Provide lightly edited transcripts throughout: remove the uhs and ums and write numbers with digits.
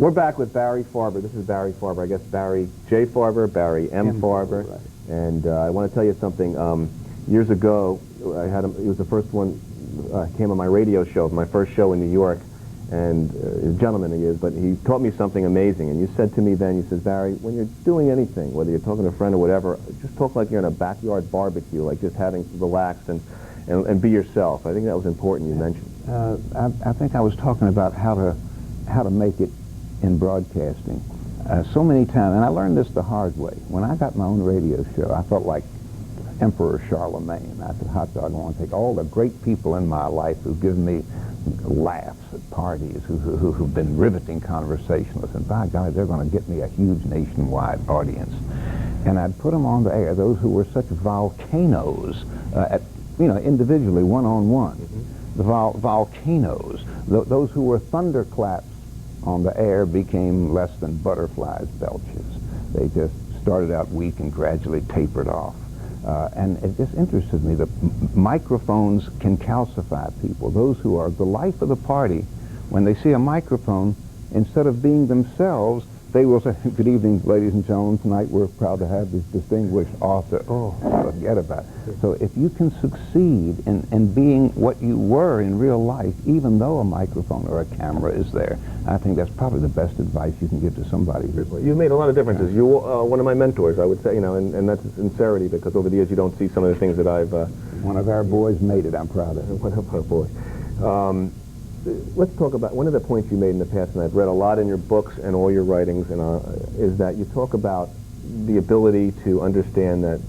We're back with Barry Farber. This is Barry Farber. I guess Barry J. Farber, Barry M. Farber. Right. And I want to tell you something. Years ago, he was the first one, came on my radio show, my first show in New York. And a gentleman he is, but he taught me something amazing. And you said to me then, you said, Barry, when you're doing anything, whether you're talking to a friend or whatever, just talk like you're in a backyard barbecue, like just having relaxed and be yourself. I think that was important you mentioned. I think I was talking about how to make it in broadcasting. So many times, and I learned this the hard way. When I got my own radio show, I felt like Emperor Charlemagne. I said, hot dog, I want to take all the great people in my life who've given me laughs at parties, who've been riveting conversationalists, and by God, they're going to get me a huge nationwide audience. And I'd put them on the air, those who were such volcanoes, individually, one-on-one. Mm-hmm. The volcanoes, those who were thunderclaps on the air became less than butterflies' belches. They just started out weak and gradually tapered off. And it just interested me that microphones can calcify people. Those who are the life of the party, when they see a microphone, instead of being themselves, they will say, good evening, ladies and gentlemen. Tonight we're proud to have this distinguished author. Oh, forget about it. So if you can succeed in being what you were in real life, even though a microphone or a camera is there, I think that's probably the best advice you can give to somebody. You've made a lot of differences. You're one of my mentors, I would say, and that's sincerity, because over the years you don't see some of the things that I've... One of our boys made it, I'm proud of it. One of our boys. Let's talk about one of the points you made in the past, and I've read a lot in your books and all your writings, and is that you talk about the ability to understand that,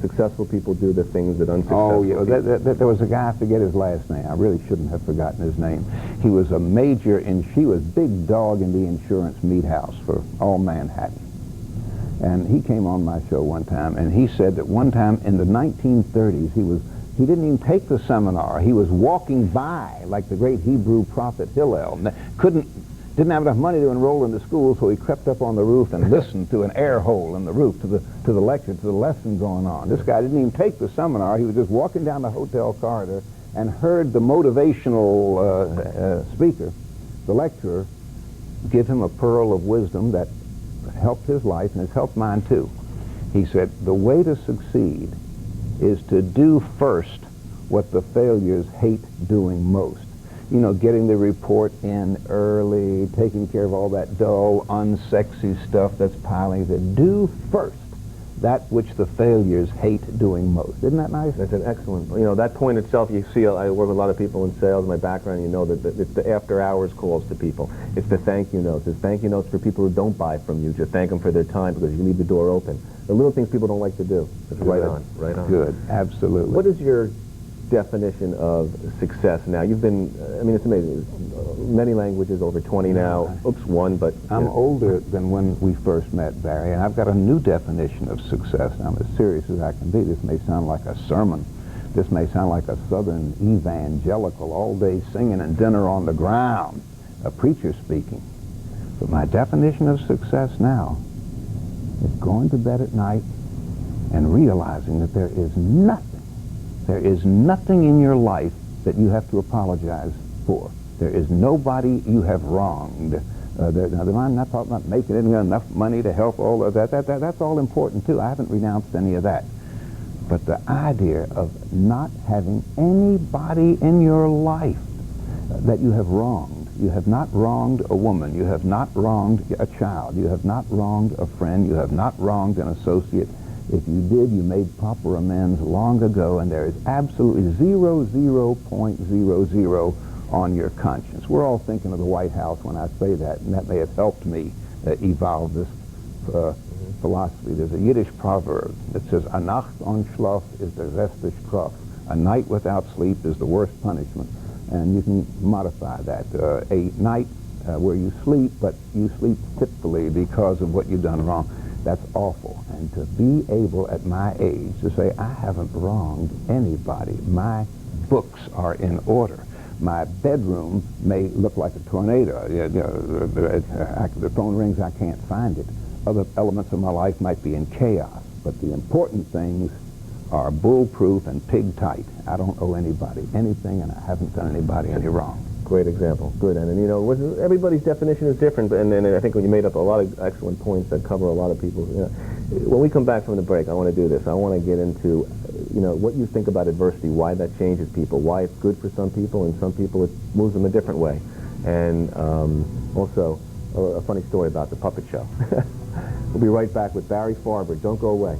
successful people do the things that unsuccessful people do. There was a guy, I forget his last name. I really shouldn't have forgotten his name. He was a major, she was big dog in the insurance meat house for all Manhattan. And he came on my show one time, and he said that one time in the 1930s, he didn't even take the seminar. He was walking by like the great Hebrew prophet Hillel. Didn't have enough money to enroll in the school, so he crept up on the roof and listened through an air hole in the roof to the lecture, to the lesson going on. This guy didn't even take the seminar. He was just walking down the hotel corridor and heard the motivational speaker, the lecturer, give him a pearl of wisdom that helped his life and has helped mine too. He said, the way to succeed is to do first what the failures hate doing most. Getting the report in early, taking care of all that dull, unsexy stuff that's piling. Do first that which the failures hate doing most. Isn't that nice? That's an excellent, that point itself, you see, I work with a lot of people in sales, my background, that it's the after-hours calls to people. It's the thank you notes. It's thank you notes for people who don't buy from you. Just thank them for their time because you leave the door open. The little things people don't like to do. It's right on, right on. Good, absolutely. What is your definition of success now? You've been, it's amazing. Many languages, over 20 now. Oops, one, but... I'm older than when we first met, Barry, and I've got a new definition of success. I'm as serious as I can be. This may sound like a sermon. This may sound like a southern evangelical, all day singing and dinner on the ground, a preacher speaking. But my definition of success now is going to bed at night and realizing that there is nothing in your life that you have to apologize for. There is nobody you have wronged. Now, I'm not talking about making enough money to help all of that. That's all important, too. I haven't renounced any of that. But the idea of not having anybody in your life that you have wronged. You have not wronged a woman. You have not wronged a child. You have not wronged a friend. You have not wronged an associate. If you did, you made proper amends long ago, and there is absolutely 0.00 on your conscience. We're all thinking of the White House when I say that, and that may have helped me evolve this philosophy. There's a Yiddish proverb that says, "A Nacht ohne Schlaf ist der beste Straf." A night without sleep is the worst punishment, and you can modify that. A night where you sleep, but you sleep fitfully because of what you've done wrong. That's awful. And to be able at my age to say, I haven't wronged anybody. My books are in order. My bedroom may look like a tornado. The phone rings, I can't find it. Other elements of my life might be in chaos. But the important things are bulletproof and pig tight. I don't owe anybody anything, and I haven't done anybody any wrong. Great example. Good. And you know, everybody's definition is different, and I think when you made up a lot of excellent points that cover a lot of people. You know, when we come back from the break, I want to do this. I want to get into, you know, what you think about adversity, why that changes people, why it's good for some people, and some people it moves them a different way. And also, a funny story about the puppet show. We'll be right back with Barry Farber. Don't go away.